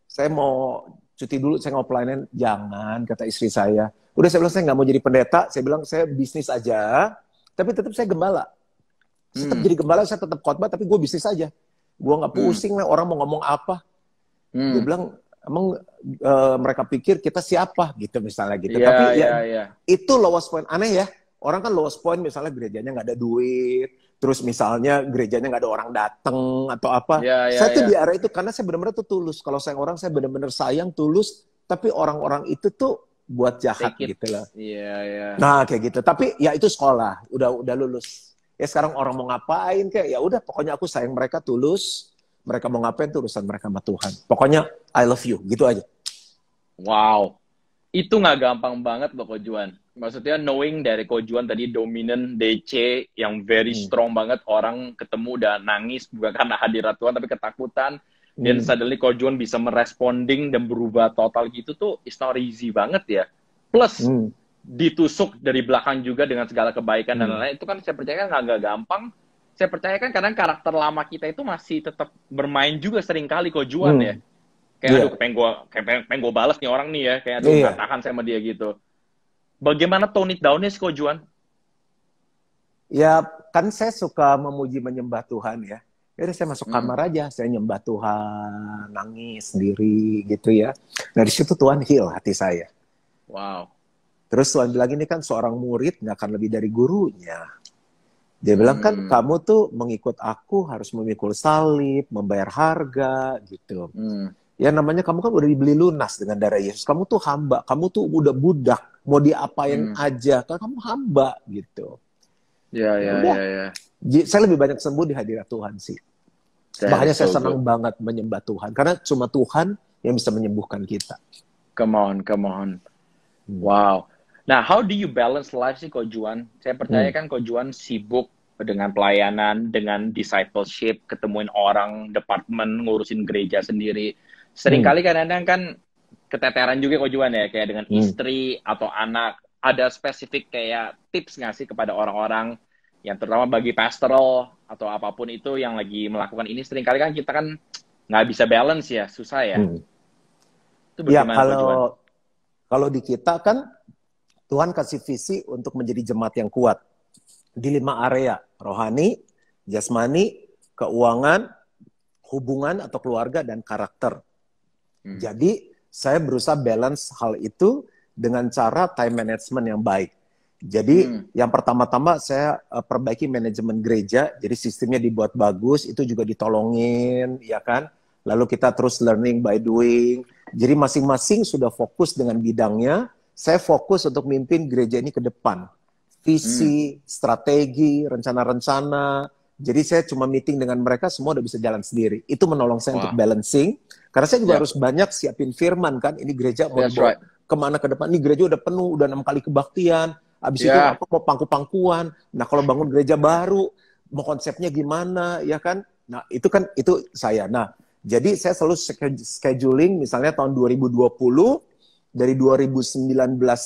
saya mau cuti dulu, saya mau pelayanan. Jangan, kata istri saya. Udah saya bilang saya nggak mau jadi pendeta, saya bilang saya bisnis aja, tapi tetap saya gembala. Tetap jadi gembala, saya tetap khotbah, tapi gue bisnis aja. Gue nggak pusing lah orang mau ngomong apa. Dia bilang, emang mereka pikir kita siapa gitu misalnya gitu. Iya, Tapi iya, ya iya. itu lowest point. Aneh ya, orang kan lowest point misalnya gerejanya nggak ada duit, terus misalnya gerejanya nggak ada orang dateng atau apa. Iya, iya, Saya tuh iya. di area itu karena saya benar-benar tuh tulus. Kalau sayang orang saya benar-benar sayang, tulus. Tapi orang-orang itu tuh buat jahat Take it. gitu lah. Iya, iya. Nah kayak gitu. Tapi ya itu sekolah, udah lulus. Ya sekarang orang mau ngapain kayak ya udah pokoknya aku sayang mereka, tulus. Mereka mau ngapain tuh urusan mereka sama Tuhan. Pokoknya I love you, gitu aja. Wow. Itu nggak gampang banget loh Ko Juan. Maksudnya knowing dari Ko Juan tadi dominant DC yang very strong banget, orang ketemu udah nangis bukan karena hadirat Tuhan tapi ketakutan. Dan suddenly Ko Juan bisa meresponding dan berubah total gitu tuh it's not easy banget ya. Plus ditusuk dari belakang juga dengan segala kebaikan dan lain-lain, itu kan saya percaya kan nggak gampang. Saya percaya kan kadang karakter lama kita itu masih tetap bermain juga seringkali Ko Juan ya. Kayak aduh pengen gue balas nih orang nih ya, kayak aduh nggak tahan sama dia gitu. Bagaimana tone it down-nya sih Ko Juan? Ya kan saya suka memuji menyembah Tuhan ya. Jadi saya masuk kamar aja, saya nyembah Tuhan, nangis sendiri gitu ya. Nah di situ Tuhan heal hati saya. Wow. Terus Tuhan bilang ini kan seorang murid nggak akan lebih dari gurunya. Dia bilang kan kamu tuh mengikut aku harus memikul salib, membayar harga gitu. Ya namanya kamu kan udah dibeli lunas dengan darah Yesus. Kamu tuh hamba, kamu tuh udah budak, mau diapain aja, kan kamu hamba gitu. Ya. Saya lebih banyak sembuh di hadirat Tuhan sih. Makanya saya senang banget menyembah Tuhan, karena cuma Tuhan yang bisa menyembuhkan kita. Come on. Wow. Nah, how do you balance life sih Ko Juan? Saya percaya kan Ko Juan sibuk dengan pelayanan, dengan discipleship, ketemuin orang, departemen, ngurusin gereja sendiri. Hmm. Seringkali kadang-kadang kan keteteran juga Ko Juan ya, kayak dengan Hmm. istri atau anak. Ada spesifik kayak tips nggak sih kepada orang-orang yang terutama bagi pastoral atau apapun itu yang lagi melakukan ini, seringkali kan kita kan nggak bisa balance ya, susah ya. Hmm. Itu Ya, bagaimana Ko Juan? kalau di kita kan Tuhan kasih visi untuk menjadi jemaat yang kuat di 5 area: rohani, jasmani, keuangan, hubungan atau keluarga, dan karakter. Jadi saya berusaha balance hal itu dengan cara time management yang baik. Jadi yang pertama-tama saya perbaiki manajemen gereja, jadi sistemnya dibuat bagus, itu juga ditolongin, ya kan? Lalu kita terus learning by doing. Jadi masing-masing sudah fokus dengan bidangnya. Saya fokus untuk mimpin gereja ini ke depan. Visi, strategi, rencana-rencana. Jadi saya cuma meeting dengan mereka, semua udah bisa jalan sendiri. Itu menolong saya untuk balancing. Karena saya juga harus banyak siapin firman kan. Ini gereja mau dibawa kemana ke depan. Ini gereja udah penuh, udah 6 kali kebaktian. Habis itu aku mau pangku-pangkuan. Nah kalau bangun gereja baru, mau konsepnya gimana, ya kan? Nah itu saya. Nah jadi saya selalu scheduling, misalnya tahun 2020, dari 2019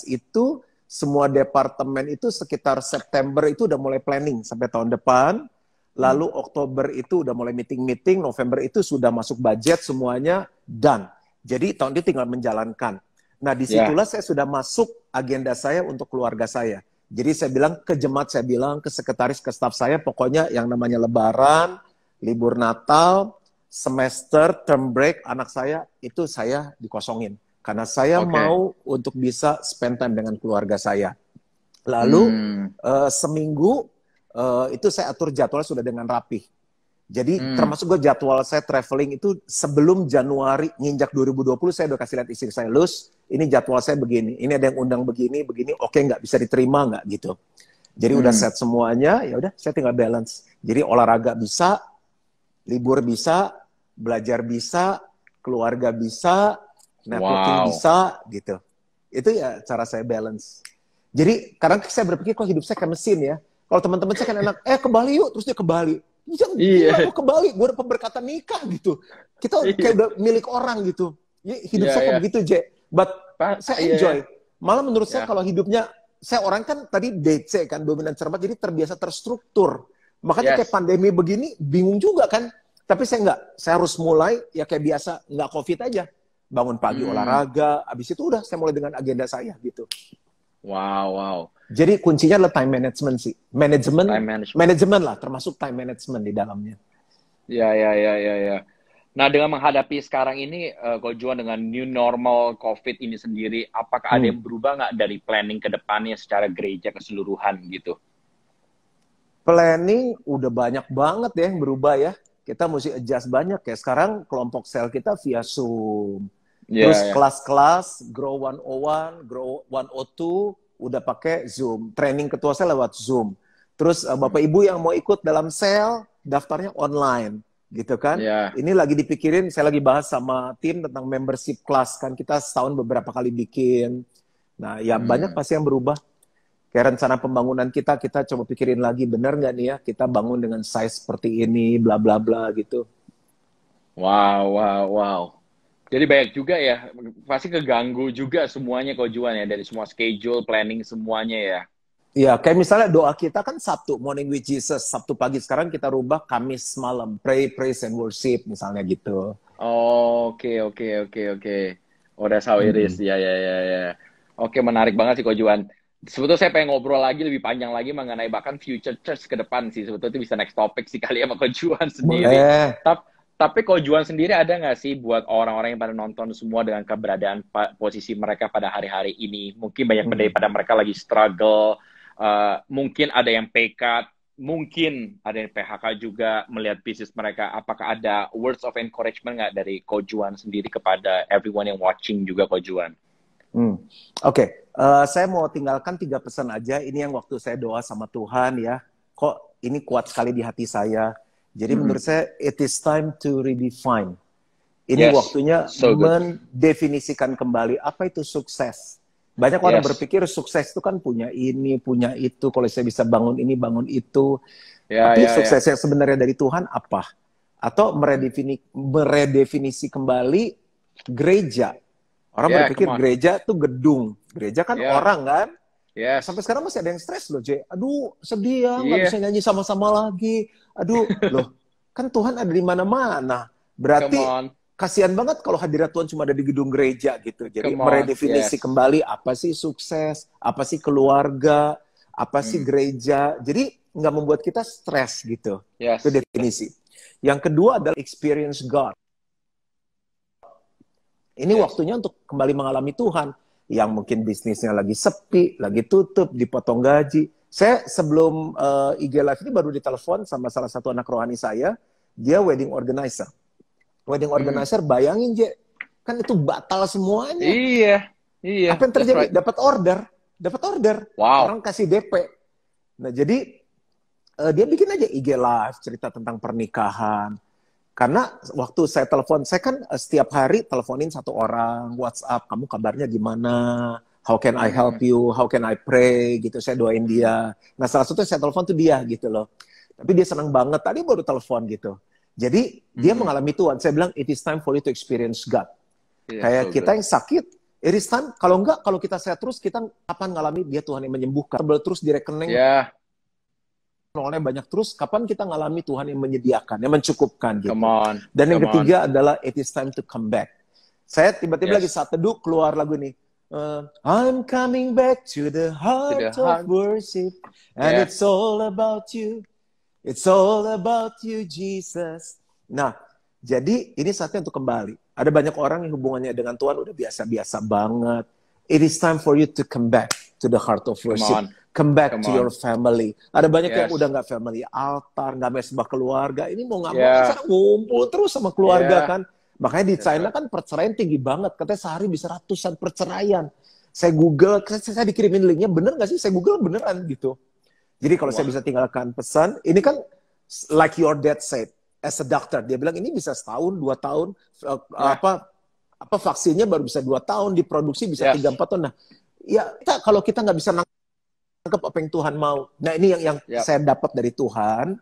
itu, semua departemen itu sekitar September itu udah mulai planning sampai tahun depan. Lalu Oktober itu udah mulai meeting-meeting, November itu sudah masuk budget, semuanya done. Jadi tahun ini tinggal menjalankan. Nah disitulah saya sudah masuk agenda saya untuk keluarga saya. Jadi saya bilang ke jemaat, saya bilang ke sekretaris, ke staf saya, pokoknya yang namanya Lebaran, libur Natal, semester, term break, anak saya, itu saya dikosongin. Karena saya mau untuk bisa spend time dengan keluarga saya. Lalu seminggu itu saya atur jadwal sudah dengan rapih. Jadi termasuk gue jadwal saya traveling itu sebelum Januari nginjak 2020 saya udah kasih lihat istri saya, Lus, ini jadwal saya begini, ini ada yang undang begini, oke nggak bisa diterima nggak gitu. Jadi udah set semuanya, ya udah saya tinggal balance. Jadi olahraga bisa, libur bisa, belajar bisa, keluarga bisa, networking bisa gitu. Itu ya cara saya balance. Jadi kadang saya berpikir kok hidup saya kayak mesin ya. Kalau teman-teman saya kan enak, ke Bali yuk, terus dia ke Bali. Iya, gue ke Bali, gue udah pemberkatan nikah gitu. Kita kayak udah milik orang gitu. Hidup saya kayak begitu, J. But saya enjoy. Malah menurut saya kalau hidupnya, saya orang kan tadi DC kan, dominan cermat, jadi terbiasa terstruktur. Makanya kayak pandemi begini, bingung juga kan. Tapi saya enggak, saya harus mulai ya kayak biasa, enggak COVID aja. Bangun pagi olahraga, abis itu udah saya mulai dengan agenda saya gitu. Wow. Jadi kuncinya adalah time management sih. Manajemen lah, termasuk time management di dalamnya. Ya. Nah, dengan menghadapi sekarang ini, Ko Juan, dengan new normal COVID ini sendiri, apakah ada yang berubah nggak dari planning ke depannya secara gereja keseluruhan gitu? Planning udah banyak banget ya yang berubah ya. Kita mesti adjust banyak ya. Sekarang kelompok sel kita via Zoom. Terus kelas-kelas, Grow 101, Grow 102, udah pakai Zoom. Training ketua sel lewat Zoom. Terus Bapak Ibu yang mau ikut dalam sel, daftarnya online. Gitu kan. Ini lagi dipikirin, saya lagi bahas sama tim tentang membership class. Kan kita setahun beberapa kali bikin. Nah ya banyak pasti yang berubah. Kayak rencana pembangunan kita coba pikirin lagi, benar nggak nih ya kita bangun dengan size seperti ini, bla bla bla gitu. Wow. Jadi banyak juga ya, pasti keganggu juga semuanya Ko Juan ya, dari semua schedule, planning semuanya ya. Iya, kayak misalnya doa kita kan Sabtu, Morning with Jesus, Sabtu pagi, sekarang kita rubah Kamis malam, pray, praise, and worship, misalnya gitu. Oke. Oh, that's how it is. Ya. Oke, menarik banget sih Ko Juan. Sebetulnya saya pengen ngobrol lagi lebih panjang lagi mengenai bahkan future church ke depan sih. Sebetulnya itu bisa next topic sih kali ya sama Ko Juan sendiri. Tapi Ko Juan sendiri ada nggak sih buat orang-orang yang pada nonton semua dengan keberadaan posisi mereka pada hari-hari ini? Mungkin banyak daripada mereka lagi struggle, mungkin ada yang PK, mungkin ada yang PHK juga melihat bisnis mereka. Apakah ada words of encouragement nggak dari Ko Juan sendiri kepada everyone yang watching juga Ko Juan? Oke. Saya mau tinggalkan 3 pesan aja. Ini yang waktu saya doa sama Tuhan ya. Kok ini kuat sekali di hati saya. Jadi menurut saya, it is time to redefine. Ini waktunya mendefinisikan kembali apa itu sukses. Banyak orang Yes. berpikir sukses itu kan punya ini, punya itu. Kalau saya bisa bangun ini, bangun itu. Ya, Tapi ya, ya. sukses yang sebenarnya dari Tuhan apa? Atau meredefinisi kembali gereja. Orang Yeah, come berpikir on. gereja tuh gedung. Gereja kan Yeah. orang kan? Sampai Yes. sekarang masih ada yang stres loh, J. Aduh, sedih ya, nggak bisa Iya. nyanyi sama-sama lagi. Aduh, loh, kan Tuhan ada di mana-mana. Come Berarti on. kasihan banget kalau hadirat Tuhan cuma ada di gedung gereja gitu. Jadi Come on. meredefinisi Yes. kembali apa sih sukses, apa sih keluarga, apa sih Hmm. gereja. Jadi nggak membuat kita stres gitu. Itu Yes. definisi. Yang kedua adalah experience God. Ini Yes. waktunya untuk kembali mengalami Tuhan. Yang mungkin bisnisnya lagi sepi, lagi tutup, dipotong gaji. Saya sebelum IG Live ini baru ditelepon sama salah satu anak rohani saya. Dia wedding organizer. Wedding organizer, bayangin, Je. Kan itu batal semuanya. Iya. Iya. Apa yang That's terjadi? right. Dapat order. Dapat order. Wow. Orang kasih DP. Nah, jadi dia bikin aja IG Live, cerita tentang pernikahan. Karena waktu saya telepon, saya kan setiap hari teleponin satu orang, WhatsApp, kamu kabarnya gimana? How can I help you? How can I pray? Gitu, saya doain dia. Nah, salah satu saya telepon tuh dia gitu loh. Tapi dia senang banget, tadi baru telepon gitu. Jadi, dia mengalami Tuhan. Saya bilang, it is time for you to experience God. Yeah, Kayak so kita good. yang sakit, it is time, kalau enggak, kalau kita sehat terus, kita kapan ngalami dia Tuhan yang menyembuhkan. Terus di rekening, Yeah. oleh banyak terus, kapan kita ngalami Tuhan yang menyediakan, yang mencukupkan gitu. Come on. Dan yang Come on. ketiga adalah it is time to come back. Saya tiba-tiba lagi Yes. saat teduh keluar lagu nih. I'm coming back to the heart of heart. worship, and Yeah. it's all about you. It's all about you, Jesus. Nah, jadi ini saatnya untuk kembali. Ada banyak orang yang hubungannya dengan Tuhan udah biasa-biasa banget. It is time for you to come back to the heart of Come worship. on. Come back Come to on. your family. Ada banyak yang Yes. udah nggak family altar, nggak mesbah keluarga. Ini mau nggak mau Yeah. acara ngumpul terus sama keluarga Yeah. kan. Makanya di That's China right. kan perceraian tinggi banget. Katanya sehari bisa ratusan perceraian. Saya Google, saya dikirimin linknya, bener nggak sih? Saya Google beneran gitu. Jadi kalau saya Wah. bisa tinggalkan pesan, ini kan like your dad said, as a doctor, dia bilang ini bisa setahun, 2 tahun, Yeah. apa vaksinnya baru bisa 2 tahun, diproduksi bisa Yes. 3-4 tahun. Nah, ya kalau kita nggak bisa nangkep apa yang Tuhan mau. Nah ini yang Yep. saya dapat dari Tuhan.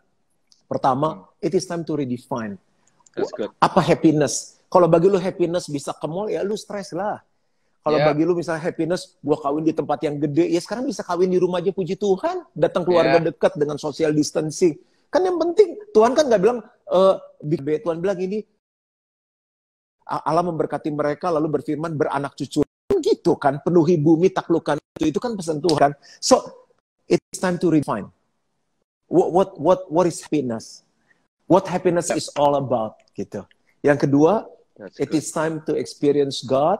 Pertama, it is time to redefine. That's good. Apa happiness? Kalau bagi lu happiness bisa ke mall, ya lu stres lah. Kalau Yeah. bagi lu misalnya happiness, gua kawin di tempat yang gede, ya sekarang bisa kawin di rumah aja, puji Tuhan. Datang keluarga Yeah. dekat dengan social distancing. Kan yang penting, Tuhan kan nggak bilang, Tuhan bilang ini, Allah memberkati mereka, lalu berfirman, beranak cucu. Gitu kan, penuhi bumi, taklukkan itu kan pesan Tuhan. So, it's time to refine. What is happiness? What happiness is all about, gitu. Yang kedua, That's it good. is time to experience God.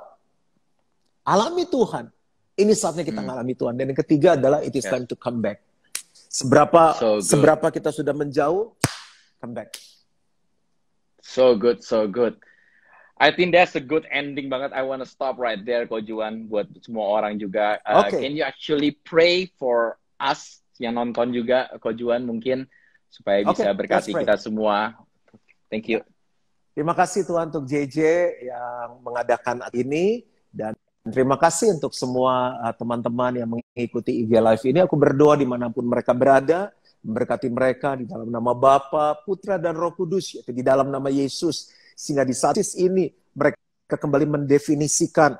Alami Tuhan. Ini saatnya kita ngalami Tuhan. Dan yang ketiga adalah it is Yes. time to come back. Seberapa So good. seberapa kita sudah menjauh, come back. So good, so good. I think that's a good ending banget. I want to stop right there, Ko Juan, buat semua orang juga. Okay. Can you actually pray for us yang nonton juga, Ko Juan, mungkin supaya bisa Okay, berkati let's pray. kita semua. Thank you. Terima kasih Tuhan untuk JJ yang mengadakan ini, dan terima kasih untuk semua teman-teman yang mengikuti IG Live ini. Aku berdoa dimanapun mereka berada, memberkati mereka di dalam nama Bapa, Putra, dan Roh Kudus, yaitu di dalam nama Yesus. Sehingga di saat ini mereka kembali mendefinisikan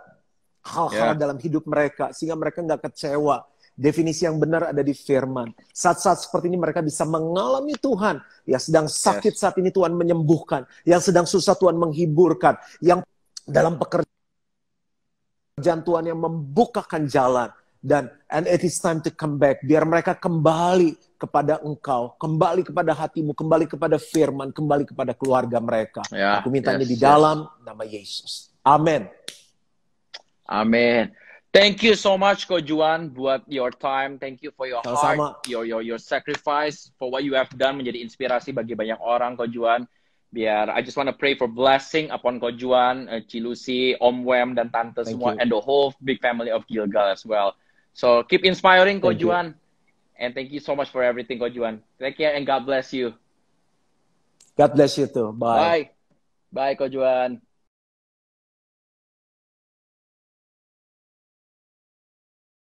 hal-hal dalam hidup mereka, sehingga mereka nggak kecewa. Definisi yang benar ada di firman. Saat-saat seperti ini mereka bisa mengalami Tuhan. Yang sedang sakit saat ini Tuhan menyembuhkan. Yang sedang susah Tuhan menghiburkan. Yang dalam pekerjaan Tuhan yang membukakan jalan. And it is time to come back. Biar mereka kembali kepada Engkau, kembali kepada hatimu, kembali kepada firman, kembali kepada keluarga mereka. Ya, Aku mintanya yes, di dalam nama Yesus. Amin. Amin. Thank you so much, Ko Juan, buat your time. Thank you for your Sama-sama. heart, your sacrifice, for what you have done, menjadi inspirasi bagi banyak orang, Ko Juan. Biar I just want to pray for blessing upon Ko Juan, Cilusi, Om Wem, dan Tante Thank semua, you. and the whole big family of Gilgal as well. So keep inspiring, Ko Thank you. Juan. And thank you so much for everything, Ko Juan. Take care and God bless you. God bless you too. Bye. Bye. Bye, Ko Juan.